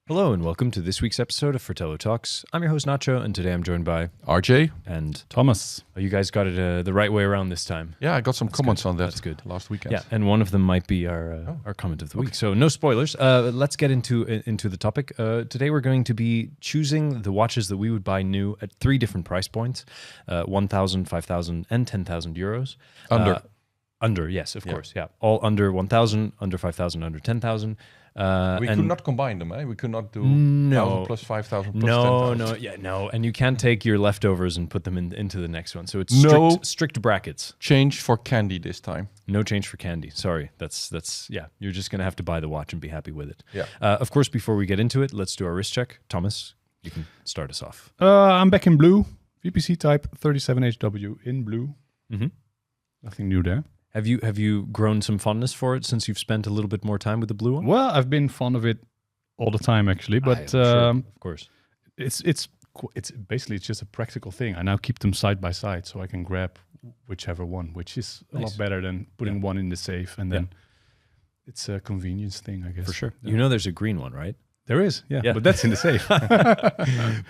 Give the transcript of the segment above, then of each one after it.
Hello and welcome to this week's episode of Fratello Talks. I'm your host Nacho, and today I'm joined by RJ and Thomas. you guys got it the right way around this time. Yeah, I got some comments on that. That's good. Last weekend. Yeah, and one of them might be our comment of the week. So no spoilers. Let's get into the topic. Today we're going to be choosing the watches that we would buy new at three different price points: 1,000, 5,000, and 10,000 euros. Under, yes, of course, yeah. All under 1,000, under 5,000, under 10,000. We could not combine them, eh? We could not do 1,000 plus 5,000 plus 10,000. No. And you can't take your leftovers and put them into the next one. So it's strict brackets. Change for candy this time. No change for candy. Sorry. That's you're just going to have to buy the watch and be happy with it. Yeah. Of course, before we get into it, let's do our wrist check. Thomas, you can start us off. I'm back in blue. VPC type 37HW in blue. Mm-hmm. Nothing new there. Have you grown some fondness for it since you've spent a little bit more time with the blue one? Well, I've been fond of it all the time actually, but sure, of course, it's basically it's just a practical thing. I now keep them side by side so I can grab whichever one, which is a lot better than putting one in the safe and then it's a convenience thing, I guess. For sure. Yeah. You know, there's a green one, right? There is, yeah, but that's in the safe.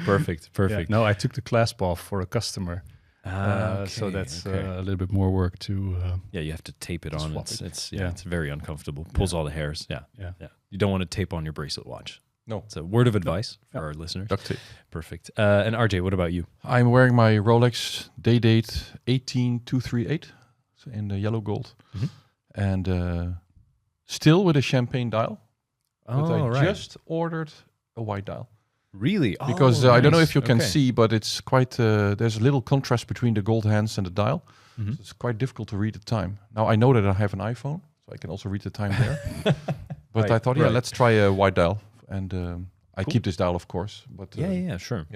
Perfect. Yeah. No, I took the clasp off for a customer. So that's a little bit more work to. You have to tape it on. It's very uncomfortable. Pulls all the hairs. Yeah. You don't want to tape on your bracelet watch. No. It's a word of advice for our listeners. Duct tape. Perfect. And RJ, what about you? I'm wearing my Rolex Day-Date 18238 in the yellow gold, and still with a champagne dial. But I just ordered a white dial. Really? Because I don't know if you can see, but it's quite, there's a little contrast between the gold hands and the dial. So it's quite difficult to read the time. Now I know that I have an iPhone, so I can also read the time there. But I thought, let's try a white dial. And I keep this dial, of course. But sure.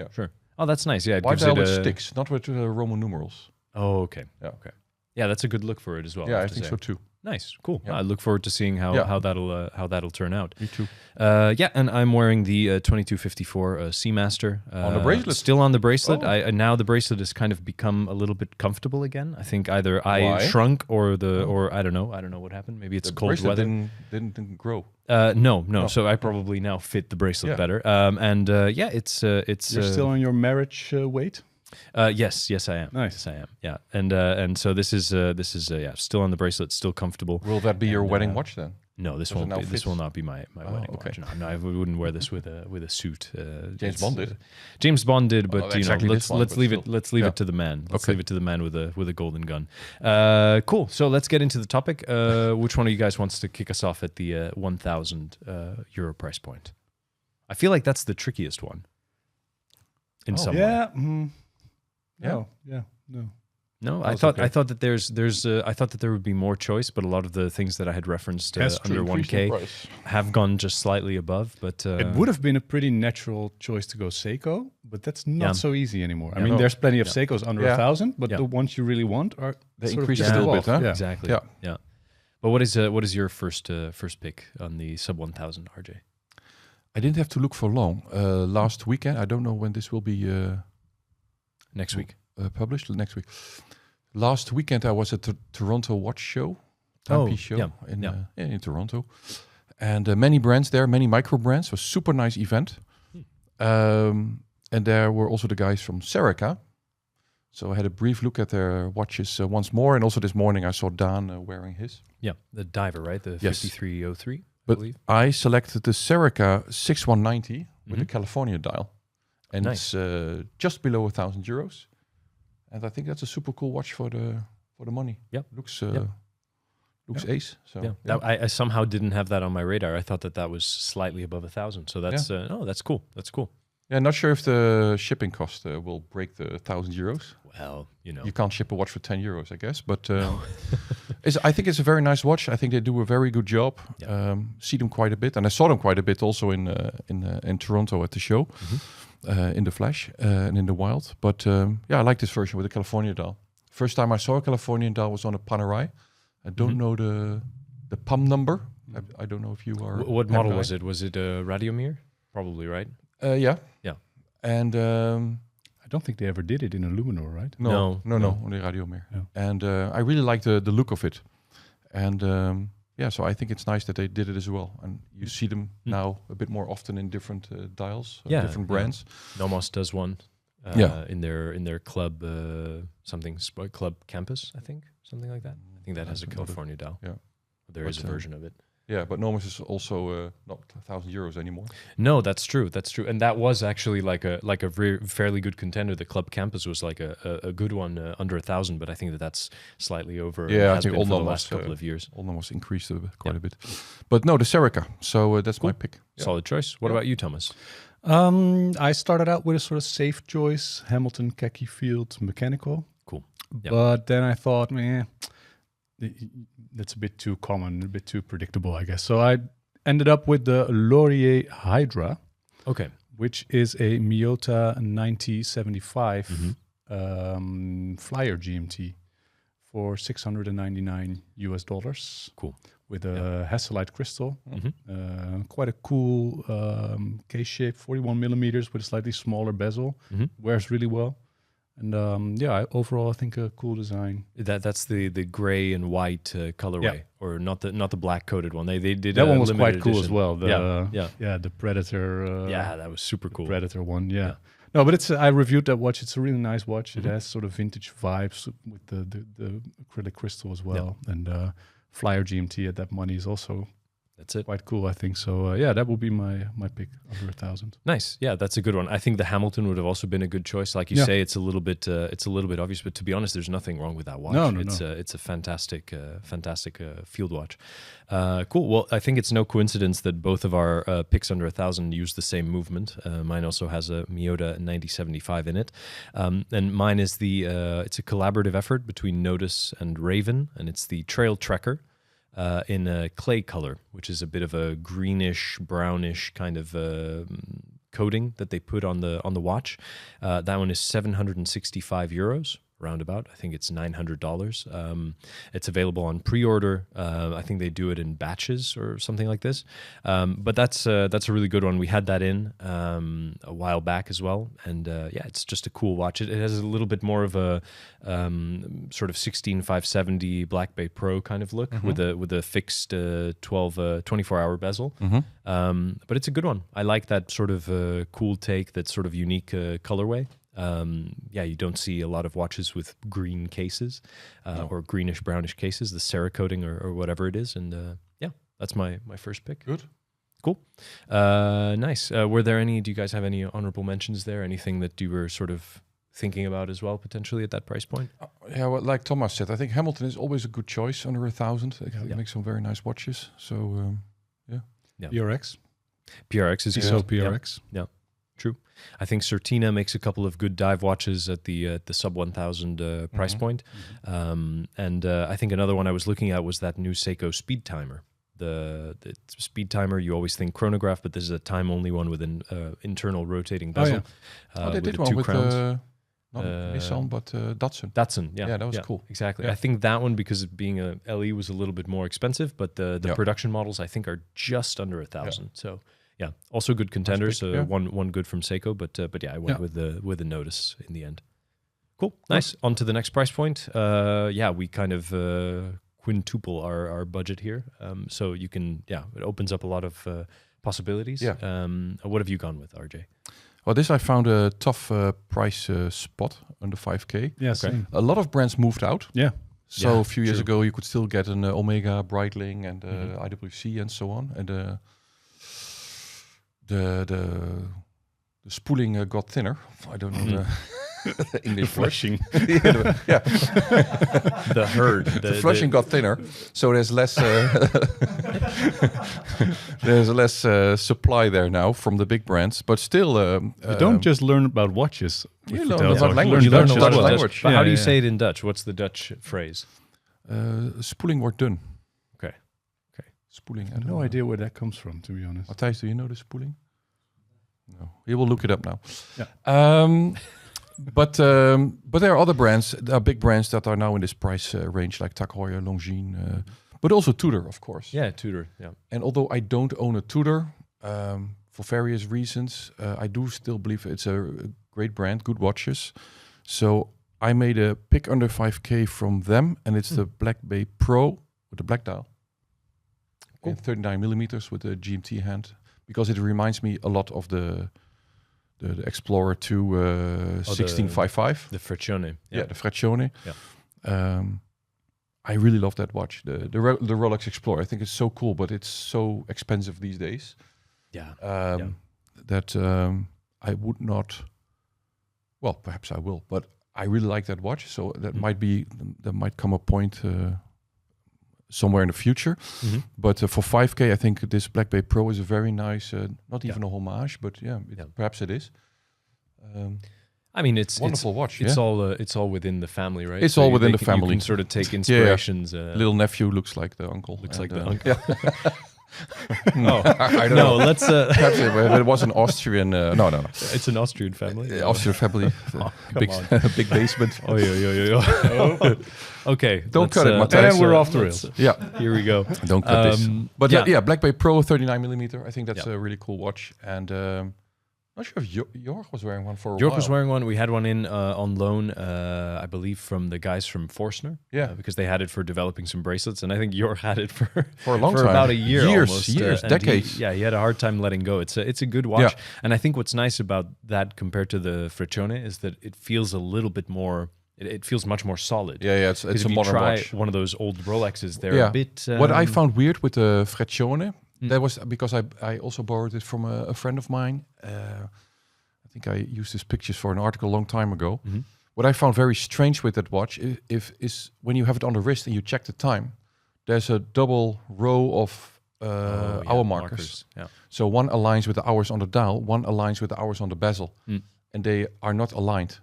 Oh, that's nice. Yeah, it white gives dial it with sticks, not with Roman numerals. Oh, okay. Yeah. Okay. Yeah, that's a good look for it as well. Yeah, I think so too. Nice, cool. Yeah. I look forward to seeing how that'll turn out. Me too. And I'm wearing the 2254 Seamaster on the bracelet. Still on the bracelet. Oh. Now the bracelet has kind of become a little bit comfortable again. I think either Why? I shrunk or I don't know what happened. Maybe it's the cold weather. Didn't grow. No. So I probably now fit the bracelet better. It's You're still on your marriage weight. Yes, I am. Nice. Yes, I am. Yeah, and so this is still on the bracelet, still comfortable. Will that be your wedding watch then? No, this won't be. This will not be my wedding watch. No, I wouldn't wear this with a suit. James Bond did. James Bond did, but exactly let's leave it. Let's leave it to the man. Let's leave it to the man with a golden gun. Cool. So let's get into the topic. Which one of you guys wants to kick us off at the 1,000 euro price point? I feel like that's the trickiest one. In some way. No. No, I thought that I thought that there would be more choice, but a lot of the things that I had referenced under 1K have gone just slightly above. But it would have been a pretty natural choice to go Seiko, but that's not so easy anymore. I mean, there's plenty of Seikos under 1,000, but the ones you really want are they increase a little bit, huh? Yeah. Exactly. Yeah. But what is your first pick on the sub 1,000, RJ? I didn't have to look for long. Last weekend, I don't know when this will be. Next week. Published next week. Last weekend I was at the Toronto Watch Show, timepiece show in Toronto, and many brands there, many micro brands. It was a super nice event, and there were also the guys from Serica. So I had a brief look at their watches once more, and also this morning I saw Dan wearing his. Yeah, the diver, right? The 5303. But I selected the Serica 6190 with the California dial, and it's just below 1,000 euros. And I think that's a super cool watch for the money. Yeah, looks ace. So I somehow didn't have that on my radar. I thought that was slightly above 1,000. So that's that's cool. That's cool. Yeah, not sure if the shipping cost will break the 1,000 euros. Well, you can't ship a watch for 10 euros, I guess. But I think it's a very nice watch. I think they do a very good job. See them quite a bit, and I saw them quite a bit also in Toronto at the show. In the flesh and in the wild. But I like this version with the California dial. First time I saw a Californian dial was on a Panerai. I don't know the PAM number. I don't know if you are... What model was it? Was it a Radiomir? Probably, right? Yeah. And... I don't think they ever did it in a Luminor, right? No, only Radiomir. Yeah. And I really like the look of it. And yeah, so I think it's nice that they did it as well, and you see them now a bit more often in different dials, different brands. Nomos does one in their club club campus, I think, something like that. I think that has a California dial. Yeah, there is a version of it. Yeah, but Nomos is also not €1,000 anymore. No, that's true. That's true. And that was actually like a fairly good contender. The Club Campus was like a good one under 1,000, but I think that's slightly over. Yeah, I think for the last couple of years. All Nomos increased quite a bit. But no, the Serica. So that's my pick. Solid choice. What about you, Thomas? I started out with a sort of safe choice, Hamilton Khaki Field Mechanical. Cool. But then I thought, that's a bit too common, a bit too predictable, I guess. So I ended up with the Laurier Hydra, which is a Miyota 9075 Flyer GMT for $699. Cool. With a Hasselite crystal, quite a cool case shape, 41 millimeters with a slightly smaller bezel. Wears really well. And overall, I think a cool design. That's the gray and white colorway, or not the black coated one. They did that one was quite edition. cool as well. The the Predator. That was super cool. Predator one. Yeah. No, but I reviewed that watch. It's a really nice watch. It has sort of vintage vibes with the acrylic crystal as well, and Flyer GMT at that money is also. That's it. Quite cool, I think. So, that would be my pick, under 1,000. Nice. Yeah, that's a good one. I think the Hamilton would have also been a good choice. Like you say, it's a little bit obvious, but to be honest, there's nothing wrong with that watch. No. It's a fantastic field watch. Cool. Well, I think it's no coincidence that both of our picks under 1,000 use the same movement. Mine also has a Miyota 9075 in it. And mine is it's a collaborative effort between Notice and Raven, and it's the Trail Trekker. In a clay color, which is a bit of a greenish, brownish kind of coating that they put on the watch. That one is €765, roundabout. I think it's $900. It's available on pre-order. I think they do it in batches or something like this. But that's a really good one. We had that in a while back as well, and it's just a cool watch. It has a little bit more of a sort of 16570 Black Bay Pro kind of look with a fixed 24-hour bezel. But it's a good one. I like that sort of cool take, that sort of unique colorway. You don't see a lot of watches with green cases or greenish brownish cases, the Cerakoting or whatever it is. And that's my first pick. Good. Cool. Nice. Do you guys have any honorable mentions there? Anything that you were sort of thinking about as well, potentially at that price point? Well, like Thomas said, I think Hamilton is always a good choice under 1,000. They make some very nice watches. So, PRX. PRX is so PRX. Yeah. True. I think Certina makes a couple of good dive watches at the sub 1,000 price point. And I think another one I was looking at was that new Seiko Speed Timer. The Speed Timer, you always think chronograph, but this is a time-only one with an internal rotating bezel. They did one with not Nissan, but Datsun. Datsun, yeah. Yeah, that was cool. Exactly. Yeah. I think that one, because it being a LE, was a little bit more expensive, but the production models, I think, are just under 1,000. Yeah. So... yeah, also good contenders. One good from Seiko, but I went with the Notice in the end. Cool, nice. On to the next price point. We kind of quintuple our budget here, so you can it opens up a lot of possibilities. Yeah. What have you gone with, RJ? Well, this I found a tough price spot under 5K. Yes, a lot of brands moved out. Yeah. So a few years ago, you could still get an Omega, Breitling, and IWC, and so on, and. The spooling got thinner. I don't know the English flushing. The herd. The flushing got thinner, so there's less. There's less supply there now from the big brands, but still. You don't just learn about watches. You learn about language. You learn a lot about language. But how do you say it in Dutch? What's the Dutch phrase? Spoeling wordt dun. Spoeling. I have no idea where that comes from, to be honest. Matthijs, do you know the spoeling? No. He will look it up now. Yeah. But there are other brands, big brands that are now in this price range, like Tag Heuer, Longines, but also Tudor, of course. Yeah, Tudor. Yeah. And although I don't own a Tudor, for various reasons, I do still believe it's a great brand, good watches. So I made a pick under 5K from them, and it's the Black Bay Pro with the black dial. in 39 millimeters with the GMT hand, because it reminds me a lot of the Explorer 2 1655. The Fratello. Yeah, the Fratello. Yeah. I really love that watch. The Rolex Explorer. I think it's so cool, but it's so expensive these days. Yeah. That I would not. Well, perhaps I will, but I really like that watch. So that might come a point somewhere in the future. Mm-hmm. But for 5K, I think this Black Bay Pro is a very nice, not even a homage, but perhaps it is. I mean, it's wonderful watch. It's all within the family, right? It's all within the family. You can sort of take inspirations. Little nephew looks like the uncle. Looks like the uncle. No, I don't know. Let's. Perhaps it was an Austrian. No. It's an Austrian family. Austrian family. Big basement. Oh. Okay. Don't cut it, Matthijs. And we're off the rails. Here we go. Don't cut this. But Black Bay Pro 39 millimeter. I think that's a really cool watch. And not sure if Jorg was wearing one for a while. Jorg was wearing one. We had one on loan, I believe, from the guys from Forstner. Yeah. Because they had it for developing some bracelets. And I think Jorg had it for a long time. About a year almost. Years, decades. He had a hard time letting go. It's a good watch. Yeah. And I think what's nice about that compared to the Fratello is that it feels a little bit more... It feels much more solid. Yeah, it's a modern watch. One of those old Rolexes, they're a bit... What I found weird with the Fratello, that was because I also borrowed it from a friend of mine. I think I used his pictures for an article a long time ago. Mm-hmm. What I found very strange with that watch is when you have it on the wrist and you check the time, there's a double row of hour markers. Yeah. So one aligns with the hours on the dial, one aligns with the hours on the bezel, and they are not aligned.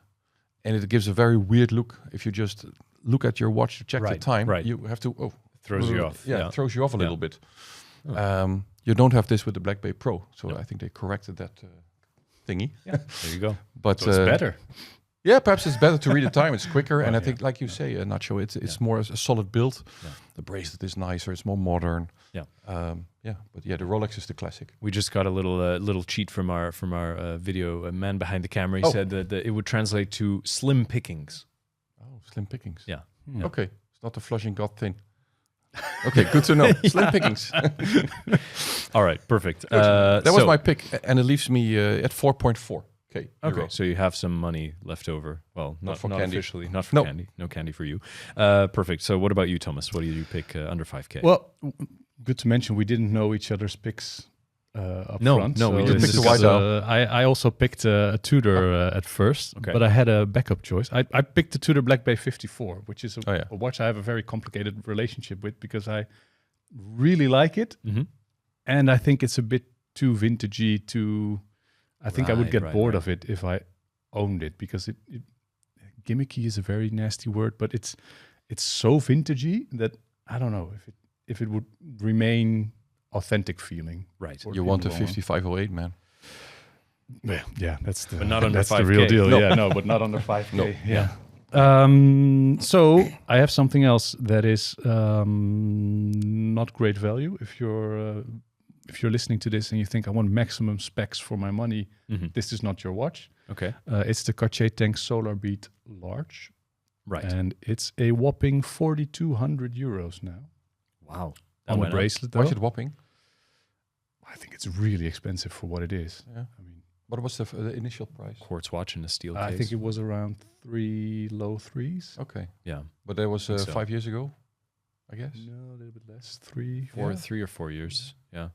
And it gives a very weird look if you just look at your watch to check the time. Right. You have to throws you off. Yeah, it throws you off a little bit. You don't have this with the Black Bay Pro, so I think they corrected that thingy. Yeah, there you go. But so it's better. Yeah, perhaps it's better to read the time. It's quicker, and I think, like you say, Nacho, it's more a solid build. Yeah. The bracelet is nicer. It's more modern. Yeah. But the Rolex is the classic. We just got a little cheat from our video man behind the camera. He said that it would translate to slim pickings. Oh, slim pickings. Yeah. Okay, it's not the Flushing God thing. Okay, good to know. Slim pickings. All right, perfect. That was my pick, and it leaves me at 4.4. Okay, so you have some money left over. Well, not candy. Officially, not for candy. No candy for you. Perfect. So what about you, Thomas? What do you pick under 5K? Well, good to mention we didn't know each other's picks up front. No, we didn't pick the white dial. I also picked a Tudor at first, but I had a backup choice. I picked the Tudor Black Bay 54, which is a watch I have a very complicated relationship with because I really like it, and I think it's a bit too vintagey, I think I would get bored of it if I owned it because it gimmicky is a very nasty word, but it's so vintagey that I don't know if it would remain authentic feeling. Right. You want a 5508, man. Yeah, that's the but not under that's 5K. the real deal. No. Yeah, no, but not under 5K. No. Yeah. So I have something else that is not great value. If you're listening to this and you think I want maximum specs for my money, this is not your watch. Okay. It's the Cartier Tank Solar Beat Large. Right. And it's a whopping 4,200 euros now. Wow. On a bracelet, though. Why is it whopping? I think it's really expensive for what it is. Yeah. I mean, what was the initial price? Quartz watch in a steel case. I think it was around low threes. Okay. Yeah. But that was 5 years ago, I guess? No, a little bit less. 3 3 or 4 years. Yeah.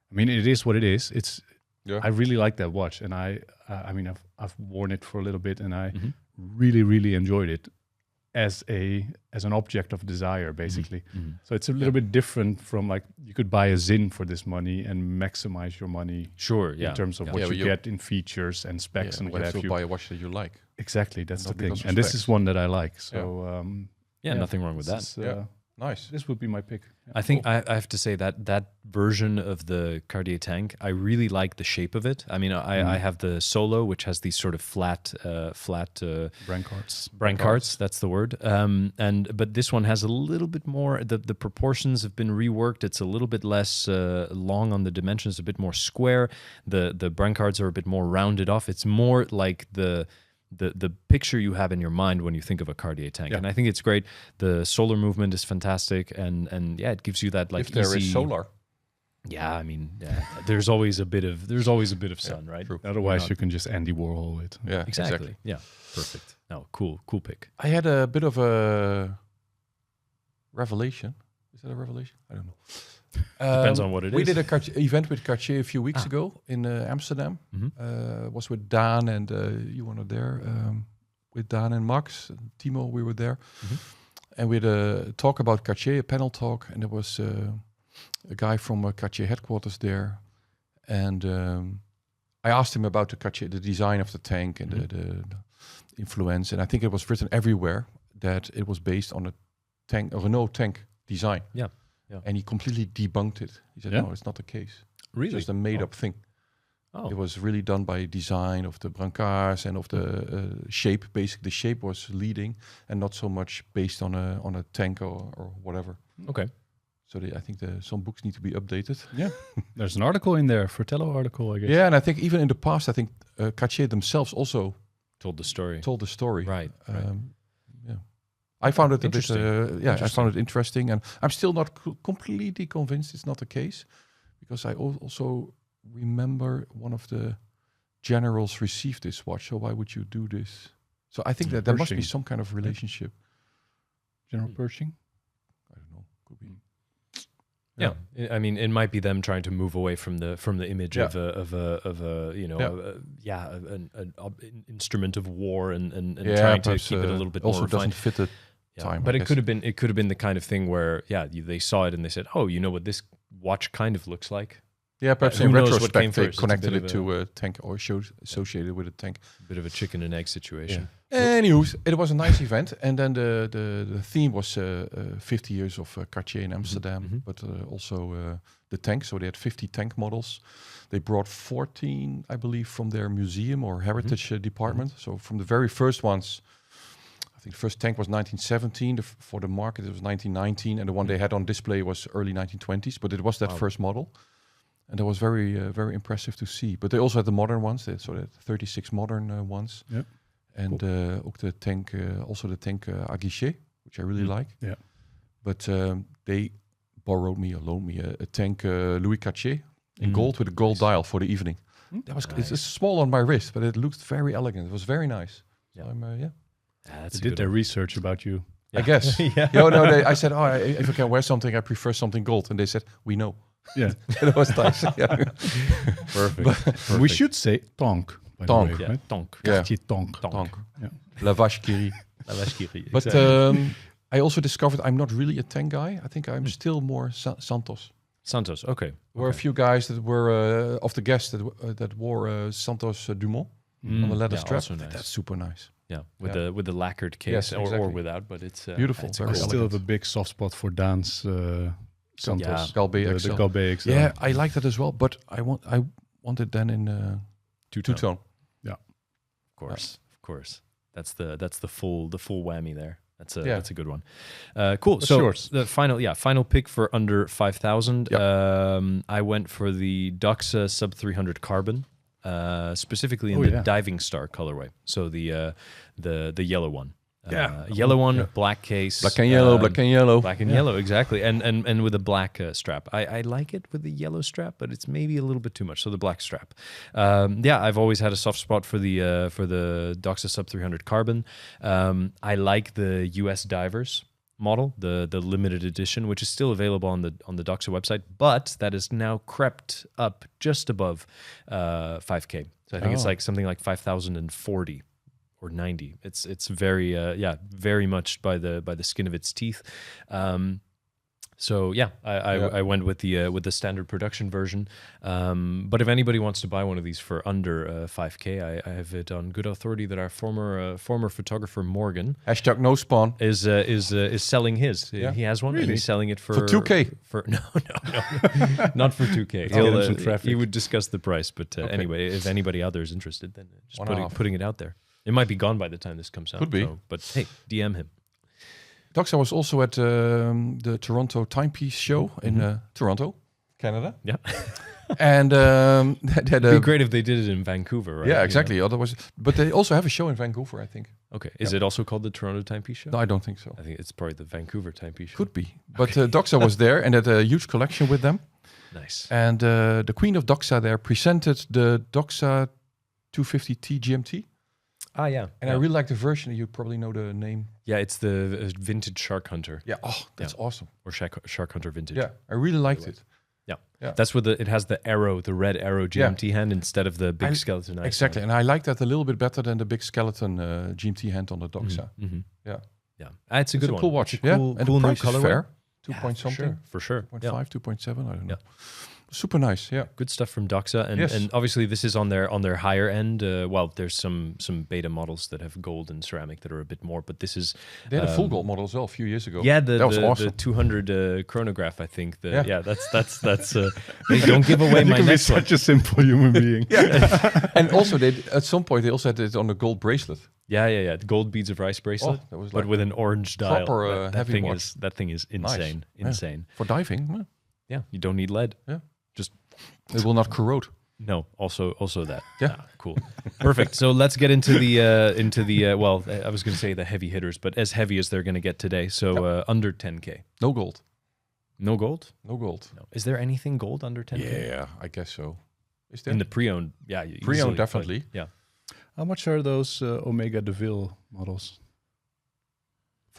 I mean, it is what it is. It's. Yeah. I really like that watch, and I mean, I've worn it for a little bit, and I really, really enjoyed it as an object of desire, basically. So it's a little bit different from like you could buy a Zin for this money and maximize your money. Sure. Yeah. In terms of what you get in features and specs and whatever. You have to buy a watch that you like. Exactly, that's the thing. And And this is one that I like. So nothing wrong with that. Nice. This would be my pick. I think I have to say that version of the Cartier Tank, I really like the shape of it. I mean, I have the Solo, which has these sort of flat brancards. That's the word. But this one has a little bit more. The proportions have been reworked. It's a little bit less long on the dimensions, a bit more square. The brancards are a bit more rounded off. It's more like the picture you have in your mind when you think of a Cartier tank. And I think it's great. The solar movement is fantastic, and it gives you that like if there is solar. Yeah, I mean, there's always a bit of sun, right? True. Otherwise, you can just Andy Warhol it. Yeah, exactly. Yeah, perfect. No, cool pick. I had a bit of a revelation. Is that a revelation? I don't know. Depends on what it is. We did a event with Cartier a few weeks ago in Amsterdam. Was with Dan and you were not there. With Dan and Max, and Timo, we were there. And we had a talk about Cartier, a panel talk, and there was a guy from Cartier headquarters there. And I asked him about the Cartier, the design of the tank and the influence. And I think it was written everywhere that it was based on a Renault tank design. Yeah. And he completely debunked it. He said, no, it's not the case. Really? It's just a made-up thing. Oh. It was really done by design of the brancards and of the shape. Basically, the shape was leading and not so much based on a tank or whatever. Okay. So I think some books need to be updated. Yeah. There's an article in there, Fratello article, I guess. Yeah, and I think even in the past, I think Cartier themselves also told the story. Right. Right. I found it a bit, I found it interesting, and I'm still not completely convinced it's not the case, because I also remember one of the generals received this watch. So why would you do this? So I think that there must be some kind of relationship. General Pershing? I don't know. Could be. Yeah, I mean, it might be them trying to move away from the image of a an instrument of war and trying to keep it a little bit also more refined. Doesn't fit the time. But it could have been the kind of thing where they saw it and they said, oh, you know what this watch kind of looks like. Yeah, perhaps in retrospect they connected it to a tank or associated with a tank. A bit of a chicken and egg situation. Yeah. Anywho, it was a nice event, and then the theme was 50 years of Cartier in Amsterdam, but also the tank. So they had 50 tank models. They brought 14, I believe, from their museum or heritage department. So from the very first ones, I think the first tank was 1917. For the market, it was 1919, and the one they had on display was early 1920s. But it was that first model. And that was very, very impressive to see. But they also had the modern ones. So they had 36 modern ones. Yep. And ook the tank, also the tank Aguichet, which I really like. Yeah. But they loaned me a tank Louis Cartier in gold with a gold dial for the evening. That was it's small on my wrist, but it looked very elegant. It was very nice. So That's they did their research about you. I guess. I said, if I can wear something, I prefer something gold. And they said, we know. Yeah. That was nice. Yeah. Perfect. We should say tonk. Tonk. Yeah, tonk. Cartier tonk. Tonk. Yeah. La Vache qui rit. La Vache qui rit. But I also discovered I'm not really a tank guy. I think I'm still more Santos. Santos, okay. There were a few guys that were of the guests that wore Santos Dumont on the leather strap. Nice. That's super nice. Yeah, with the lacquered case, or without, but it's beautiful. It's very I still have a big soft spot for Dan's Santos. Galbe the XL. Galbe XL. Yeah, I like that as well. But I want it then in two-tone. Yeah, of course. That's the full whammy there. That's a good one. Cool. What's so yours? the final pick for under 5,000. I went for the Doxa Sub 300 Carbon, specifically in the Diving Star colorway. So the yellow one. Yellow one, black case, black and yellow, exactly, and with a black strap. I like it with the yellow strap, but it's maybe a little bit too much. So the black strap. I've always had a soft spot for the Doxa Sub 300 Carbon. I like the US Divers model, the limited edition, which is still available on the Doxa website, but that is now crept up just above 5K. So I think it's like something like 5,040. Or 90. It's very very much by the skin of its teeth. I went with the standard production version. But if anybody wants to buy one of these for under 5K, I have it on good authority that our former photographer Morgan #NoSpawn is selling his. Yeah. He has one. Really? And he's selling it for 2K. No, not for 2K. He would discuss the price, but anyway, if anybody out there is interested, then just putting it out there. It might be gone by the time this comes out. Could be. So, but hey, DM him. Doxa was also at the Toronto Timepiece show in Toronto, Canada. Yeah. And that had It'd be great if they did it in Vancouver, right? Yeah, exactly. Otherwise, but they also have a show in Vancouver, I think. Okay. Is it also called the Toronto Timepiece Show? No, I don't think so. I think it's probably the Vancouver Timepiece Show. Could be. But Doxa was there and had a huge collection with them. Nice. And the Queen of Doxa there presented the Doxa 250T GMT. Ah, yeah. And I really like the version. You probably know the name. Yeah, it's the vintage Shark Hunter. Yeah. Oh, that's awesome. Or Shark Hunter vintage. Yeah, I really liked it. Yeah. That's what it has the red arrow GMT hand instead of the big skeleton. Exactly. And I like that a little bit better than the big skeleton GMT hand on the Doxa. Yeah. It's a good one. Cool watch. It's a cool, and cool the new price is colorway. fair. 2 point something. For sure. 2.5, 2.7, I don't know. Super nice, yeah. Good stuff from Doxa, and obviously this is on their higher end. Well, there's some beta models that have gold and ceramic that are a bit more, but this is they had a full gold model as well a few years ago. Yeah, that was awesome. The 200 chronograph, I think. That's. Hey, don't give away my next one. Such a simple human being. And also, at some point they also had it on a gold bracelet. Yeah. The gold beads of rice bracelet, that was but with an orange dial. Proper heavy watch. That thing is insane. Nice. Insane. For diving. Yeah, you don't need lead. Yeah. Just it will not corrode. No, also that. Yeah, cool, perfect. So let's get into the well, I was going to say the heavy hitters, but as heavy as they're going to get today. So under 10K. No gold. No gold. No gold. No. Is there anything gold under 10K? Yeah, I guess so. Is there in the pre-owned? Yeah, pre-owned definitely. Yeah. How much are those Omega DeVille models?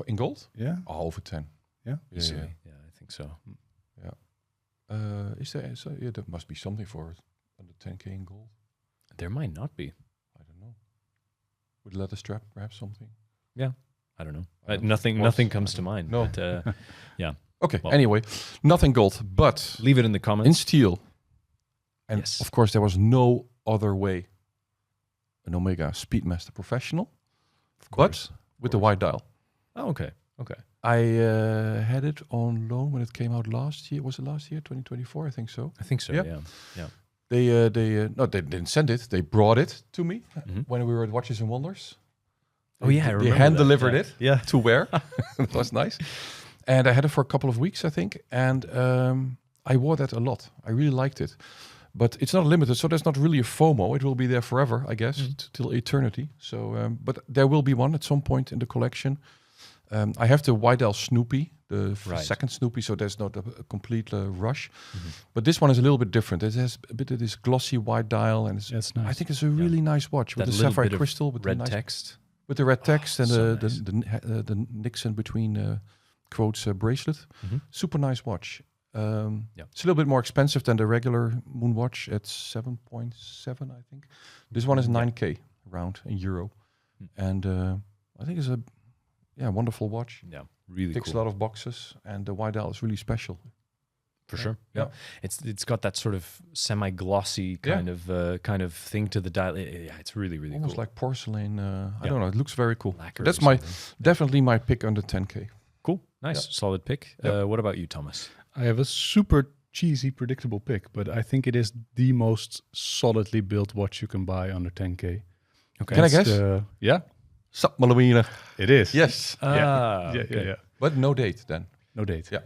In gold? Yeah. Oh, over 10. Yeah. Easily. Yeah, I think so. Yeah. Is there? So yeah, there must be something for it under 10K in gold. There might not be. I don't know. With leather strap, perhaps something. Yeah, I don't know. Nothing comes to mind. No. But, yeah. Okay. Well, anyway, nothing gold, but leave it in the comments. In steel. And of course, there was no other way. An Omega Speedmaster Professional, but with the wide dial. Oh, okay. Okay. I had it on loan when it came out last year. Was it last year, 2024? I think so. I think so. Yeah. They didn't send it. They brought it to me when we were at Watches and Wonders. Oh yeah, I remember. They hand delivered it. To wear. It was nice. And I had it for a couple of weeks, I think. And I wore that a lot. I really liked it. But it's not limited, so there's not really a FOMO. It will be there forever, I guess, till eternity. So, but there will be one at some point in the collection. I have the Wydell Snoopy, the second Snoopy, so there's not a complete rush. But this one is a little bit different. It has a bit of this glossy white dial, and it's nice. I think it's a really nice watch with the sapphire crystal, with red the nice text, with the red text and the Nixon between quotes bracelet. Super nice watch. It's a little bit more expensive than the regular Moon watch at 7.7, I think. This one is 9K around in euro, and I think it's a wonderful watch. Yeah, really ticks cool. A lot of boxes, and the wide dial is really special. For sure. Yeah, it's got that sort of semi-glossy kind of thing to the dial. It's really almost cool. like porcelain. I don't know. It looks very cool. Lacquer That's definitely my pick under 10K. Cool, nice, solid pick. What about you, Thomas? I have a super cheesy, predictable pick, but I think it is the most solidly built watch you can buy under 10K. Okay. Can I guess? Yeah. Submariner. It is. Yes. Yeah. But no date then. No date. Yeah.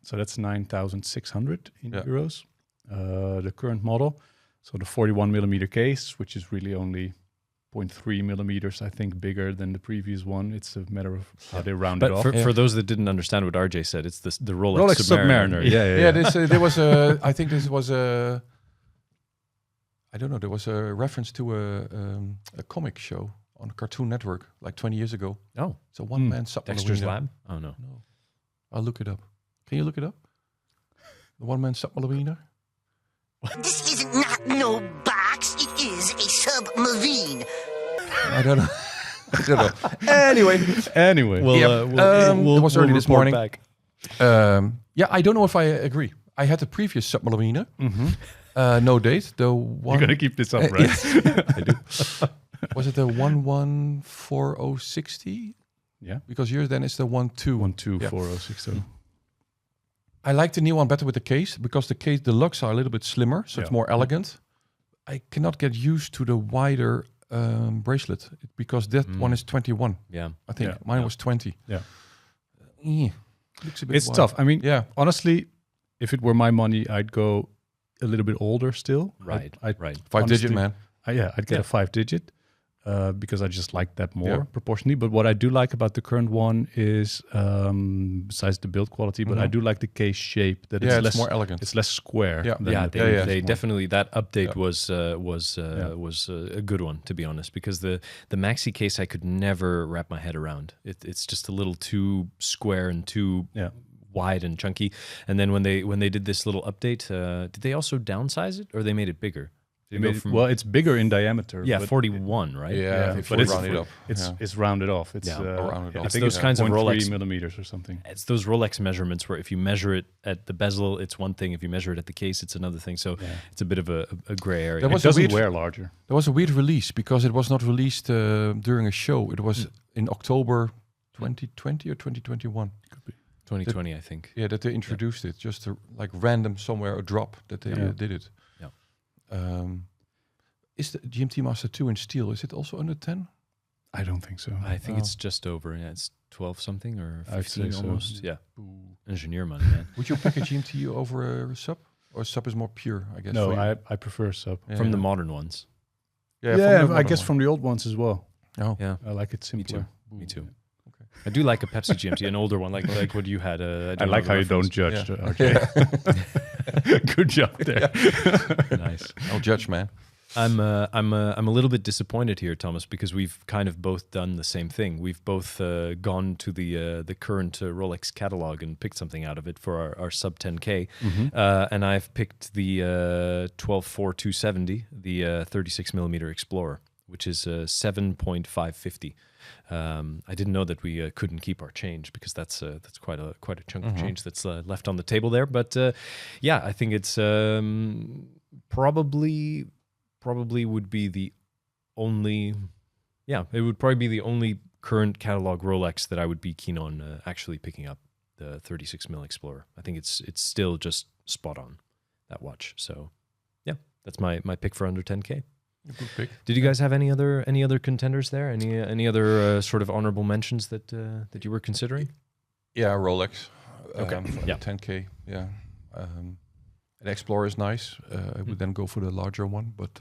So that's 9,600 in euros. The current model. So the 41 millimeter case, which is really only 0.3 millimeters, I think, bigger than the previous one. It's a matter of how they round it off. For those that didn't understand what RJ said, it's the Rolex Submariner. Yeah. There was a. I think this was a. I don't know. There was a reference to a comic show on Cartoon Network like 20 years ago. Oh, it's a one-man submariner. Dexter's Lab. Oh no. I'll look it up. Can you look it up? The one-man submariner. This is not no box. It is a submarine. I don't know. Anyway. We'll it was early this morning. Back. I don't know if I agree. I had the previous submariner. No date. The one. You're gonna keep this up, right? I do. Was it the 114060? Yeah. Because yours then is the 124060. I like the new one better with the case because the lugs are a little bit slimmer, so it's more elegant. I cannot get used to the wider bracelet because that one is 21. Yeah, I think mine was 20. Yeah, looks a bit it's wide. tough. I mean, honestly, if it were my money, I'd go a little bit older still. Right. Right. 5-digit, man. I'd get a 5-digit because I just like that more Yeah. proportionally. But what I do like about the current one is, besides the build quality, but I do like the case shape. That Yeah, it's it's more elegant. It's less square. Yeah. than Yeah, the they, previous they one. definitely, that update Yeah. was a good one, to be honest, because the maxi case I could never wrap my head around. It's just a little too square and too wide and chunky. And then when they did this little update, did they also downsize it, or they made it bigger? They go from- Well, it's bigger in diameter. yeah, but 41, right? Yeah, but but it's it's- rounded up. It's rounded off. It's rounded off. I It's think those kinds of 0.3 Rolex millimeters or something. It's those Rolex measurements where if you measure it at the bezel, it's one thing. If you measure it at the case, it's another thing. So it's a bit of a gray area. There It was a doesn't weird- wear larger. There was a weird release because it was not released during a show. It was in October 2020 or 2021. 2020, I think. Yeah, that they introduced it. Just a, like random somewhere, a drop that they did it. Yeah. Is the GMT Master 2 in steel, is it also under 10? I don't think so. I think it's just over. Yeah, it's 12 something or I'd say 15 so. almost. Yeah. Engineer money, man. Would you pack a GMT over a sub? Or sub is more pure, I guess. No, for you? I prefer sub. Yeah, From yeah. the modern ones. from Yeah, the I modern guess one. from the old ones as well. Oh. Yeah. I like it Me simpler. too. Me too. I do like a Pepsi GMT, an older one, like what you had. I like how you don't judge, Yeah. RJ. Good job there. Nice. I'll judge, man. I'm a little bit disappointed here, Thomas, because we've kind of both done the same thing. We've both gone to the current Rolex catalog and picked something out of it for our sub 10K, and I've picked the 12-4-270, the 36 millimeter Explorer, which is 7.550. I didn't know that we couldn't keep our change because that's quite a chunk of change that's left on the table there. But yeah, I think it's probably would be the only, it would probably be the only current catalog Rolex that I would be keen on actually picking up, the 36 mil Explorer. I think it's still just spot on, that watch. So yeah, that's my pick for under 10K. Good pick. Did you guys have any other contenders there? Any other sort of honorable mentions that you were considering? Yeah, Rolex. Okay. For Yeah. 10K. Yeah. An Explorer is nice. I would then go for the larger one, but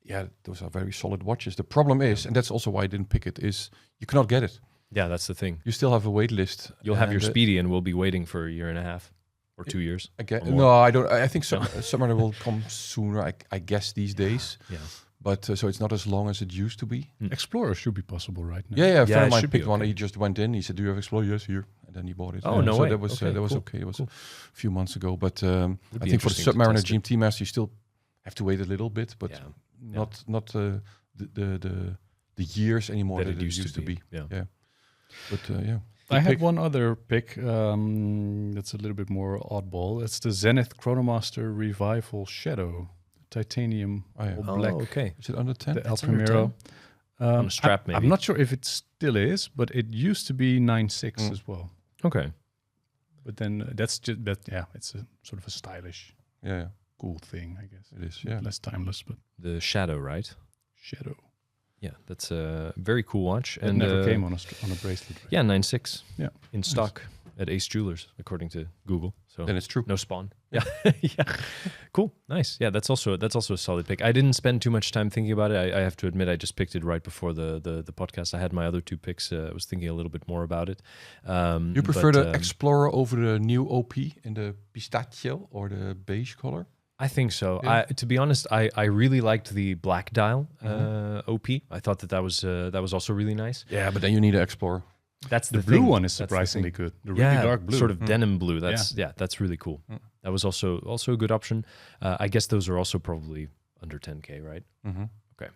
yeah, those are very solid watches. The problem is, and that's also why I didn't pick it, is you cannot get it. Yeah, that's the thing. You still have a wait list. You'll have your and, Speedy, and we'll be waiting for a year and a half or 2 years. Again, or more. no, I don't. I think summer will come sooner. I guess these days. Yeah. But so it's not as long as it used to be. Explorer should be possible right now. Yeah, a friend it of mine should be picked one. okay. He just went in. He said, "Do you have Explorer?" Yes, here. And then he bought it. Oh, no so way. that was Okay, that was cool, okay. It was cool. a few months ago. But I be think for the interesting to Submariner test it. GMT Master, you still have to wait a little bit, but Yeah. not the years anymore That that, it used to be. Yeah. But yeah. I Good had pick. one other pick that's a little bit more oddball. It's the Zenith Chronomaster Revival Shadow, titanium Oh, yeah. all black. okay. Is it under 10? The El It's under Primero. On a strap, maybe. I'm not sure if it still is, but it used to be 9.6 as well. Okay. But then that's just that. Yeah, it's a sort of a stylish, Yeah, cool thing, I guess. it is. Yeah. Less timeless, but The Shadow, right? Shadow. Yeah, that's a very cool watch. It never came on a bracelet. Right? Yeah, 9.6 Yeah. in stock at Ace Jewelers, according to Google. So Then it's true. no spawn. Yeah, yeah, cool, nice. Yeah, that's also a solid pick. I didn't spend too much time thinking about it. I have to admit, I just picked it right before the podcast. I had my other two picks. I was thinking a little bit more about it. You prefer but, the Explorer over the new OP in the pistachio or the beige color? I think so. Yeah. To be honest, I really liked the black dial OP. I thought that was also really nice. Yeah, but then you need an Explorer. That's The the blue thing. one is That's the surprisingly thing. good. The really Yeah, dark blue. sort of denim blue. That's that's really cool. Mm. That was also a good option. I guess those are also probably under 10K, right? Mm-hmm. Okay.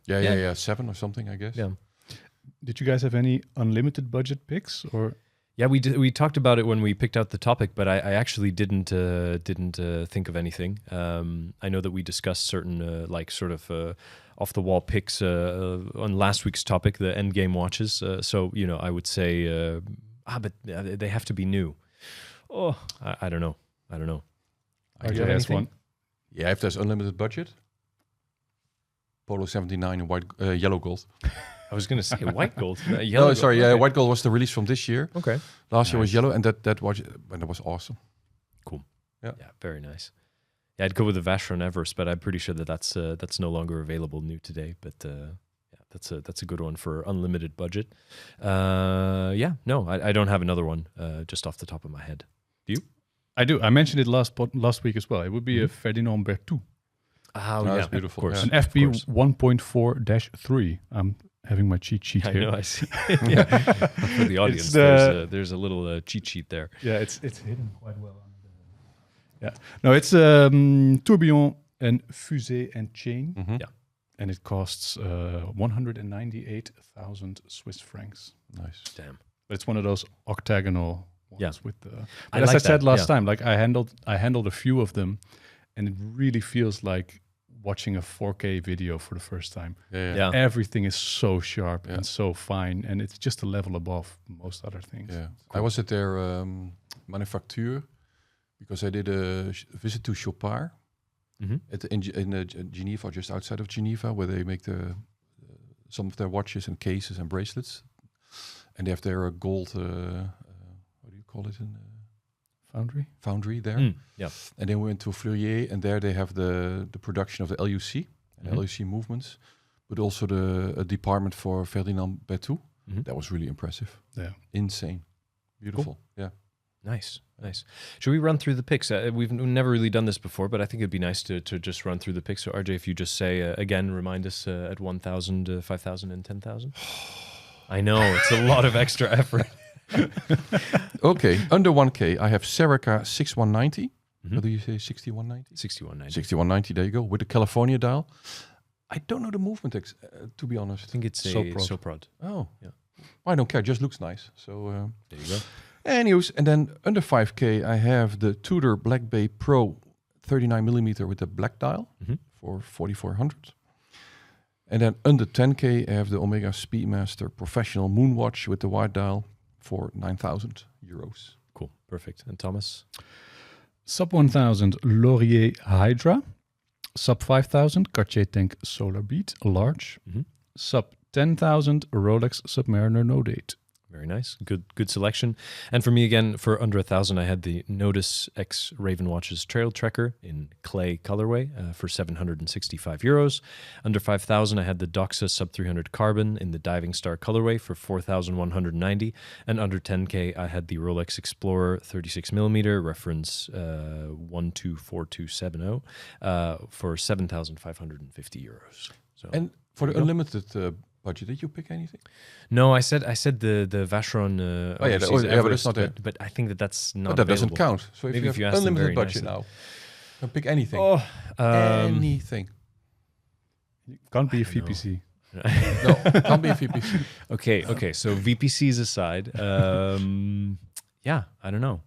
Yeah. Yeah. 7 or something, I guess. Yeah. Did you guys have any unlimited budget picks or? Yeah, we did. We talked about it when we picked out the topic, but I actually didn't think of anything. I know that we discussed certain like sort of off the wall picks on last week's topic, the end game watches. So I would say, but they have to be new. Oh, I don't know. I RJ get has anything? one. Yeah, if there's unlimited budget. Polo 79 in white, yellow gold. I was going to say white gold. Yellow No, sorry, gold. Okay. white gold was the release from this year. Okay. Last year was Nice. yellow, and that watch, and that was awesome. Cool. Yeah. Yeah, very nice. Yeah, I'd go with the Vacheron Everest, but I'm pretty sure that's no longer available new today. But yeah, that's a good one for unlimited budget. Yeah, no, I don't have another one just off the top of my head. Do you? I do. I mentioned it last week as well. It would be a Ferdinand Berthoud. Oh, That's yeah, beautiful. Of course. An FB 1.4-3. I'm having my cheat sheet I here. know, I see. Yeah. For the audience, there's a little cheat sheet there. Yeah, it's hidden quite well. Yeah. No, it's tourbillon and fusée and chain. Yeah. And it costs 198,000 Swiss francs. Nice. Damn. But it's one of those octagonal ones Yeah. with the. I As like I said that, last yeah. time, like I handled a few of them, and it really feels like watching a 4K video for the first time. Yeah. Everything is so sharp Yeah. and so fine, and it's just a level above most other things. Yeah. I was at their manufacture because I did a visit to Chopard in Geneva, just outside of Geneva, where they make some of their watches and cases and bracelets, and they have their gold. What do you call it in? Foundry there. Yeah. And then we went to Fleurier, and there they have the production of the LUC and LUC movements, but also a department for Ferdinand Berthoud. That was really impressive. Yeah. Insane. Beautiful. Yeah. Nice. Should we run through the picks? We've never really done this before, but I think it'd be nice to just run through the picks. So RJ, if you just say, again, remind us at 1,000, 5,000 and 10,000. I know, it's a lot of extra effort. Okay, under 1K, I have Serica 6190. What do you say, 6190? 6190. 6190, there you go, with the California dial. I don't know the movement, to be honest. I think it's a Soprod. Oh, Yeah. I don't care, just looks nice. So, There you go. anyways, and then under 5K, I have the Tudor Black Bay Pro 39mm with the black dial for 4,400. And then under 10K, I have the Omega Speedmaster Professional Moonwatch with the white dial for 9,000 euros. Cool. Perfect. And Thomas? Sub 1,000 Laurier Hydra. Sub 5,000 Cartier Tank Solar Beat large. Sub 10,000 Rolex Submariner No Date. Very nice. Good selection. And for me, again, for under 1,000, I had the Notice X Raven Watches Trail Trekker in clay colorway for 765 euros. Under 5,000, I had the Doxa Sub 300 Carbon in the Diving Star colorway for 4,190. And under 10K, I had the Rolex Explorer 36mm reference 124270 for 7,550 euros. So, And for the unlimited budget, did you pick anything? no, I said the Vacheron. but Everest, it's not there. but I think that's not. But that doesn't available. count. So if Maybe you if you have ask them unlimited very budget nicely. now, then pick anything. Oh, Anything. Can't be a I don't know. VPC. No, can't be a VPC. Okay. So VPCs aside, yeah, I don't know.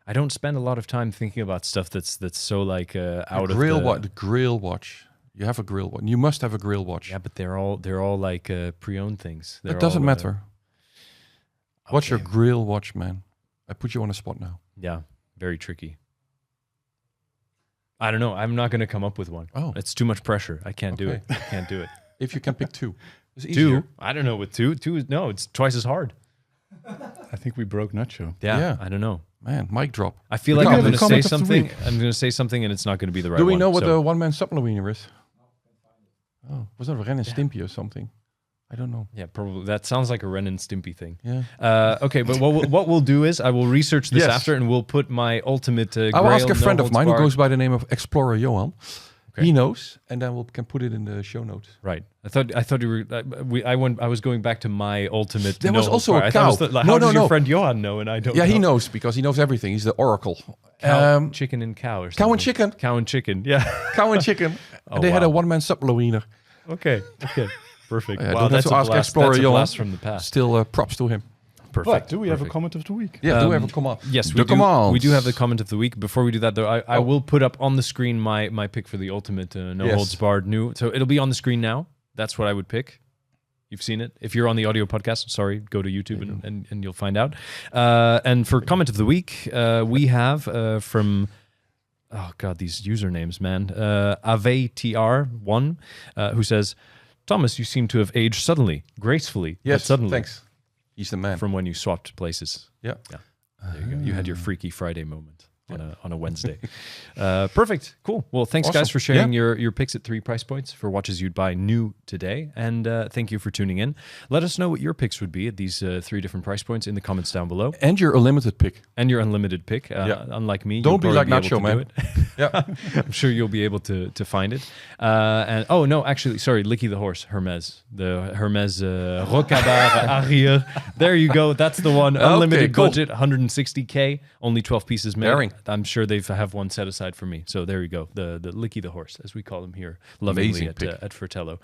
I don't spend a lot of time thinking about stuff that's so like out of The grill watch. You have a grill watch. You must have a grill watch. Yeah, but they're all like pre-owned things. It doesn't all, matter. What's your okay. grill watch, man? I put you on the spot now. Yeah, very tricky. I don't know. I'm not going to come up with one. Oh. It's too much pressure. I can't do Okay. it. I can't do it. If you can pick two. It's easier. Two? I don't know. With two, no, it's twice as hard. I think we broke Nacho. Yeah. I don't know. Man, mic drop. I feel We like do I'm have going a to say comment of the something. week. I'm going to say something, and it's not going to be the right Do we one. know what So- the one-man submariner is? Oh, was that Ren and Stimpy or something? I don't know. Yeah, probably. That sounds like a Ren and Stimpy thing. Yeah. Okay, but what we'll do is I will research this Yes. after, and we'll put my ultimate. I will ask a friend of mine who goes by the name of Explorer Johan. Okay. He knows, and then we can put it in the show notes. Right. I thought you were. I was going back to my ultimate. There was also a I thought it cow. was like, No, how no, does your no. friend Johan know? And I don't. Yeah, know. he knows because he knows everything. He's the oracle. Cow, chicken and cow or something. Cow and chicken. Cow and chicken. Yeah. Cow and chicken. Oh, And they had a wow. one-man submariner. Okay. Perfect. Yeah, wow, don't have that's to a ask blast. Explorer That's a Johan. blast from the past. Still, props to him. Perfect. But do we have a Perfect. comment of the week? Yeah, do we have a comment? Yes, The commands. we do have the comment of the week. Before we do that, though, I will put up on the screen my pick for the ultimate no Yes. holds barred new. So it'll be on the screen now. That's what I would pick. You've seen it. If you're on the audio podcast, sorry, go to YouTube and you'll find out. And for comment of the week, we have from oh god, these usernames, man. AveTR1, who says, Thomas, you seem to have aged suddenly, gracefully, but Yes, suddenly. thanks. He's the man. From when you swapped places. Yeah. There you go. You had your Freaky Friday moment on a Wednesday. Perfect. Cool. Well, thanks guys for sharing your picks at 3 price points for watches you'd buy new today. And thank you for tuning in. Let us know what your picks would be at these 3 different price points in the comments down below. And your unlimited pick. Unlimited pick. Unlike me. Don't be like Nacho, man. Yeah. I'm sure you'll be able to find it. And oh no, actually, sorry, Licky the horse, Hermes. The Hermes Rocabard Arrière. There you go. That's the one. Unlimited budget, 160K, only 12 pieces made. Daring. I'm sure they have one set aside for me. So there you go. The Licky the horse, as we call him here, lovingly at Fratello.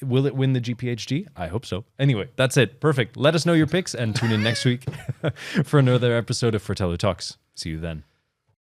Will it win the GPHG? I hope so. Anyway, that's it. Perfect. Let us know your picks and tune in next week for another episode of Fratello Talks. See you then.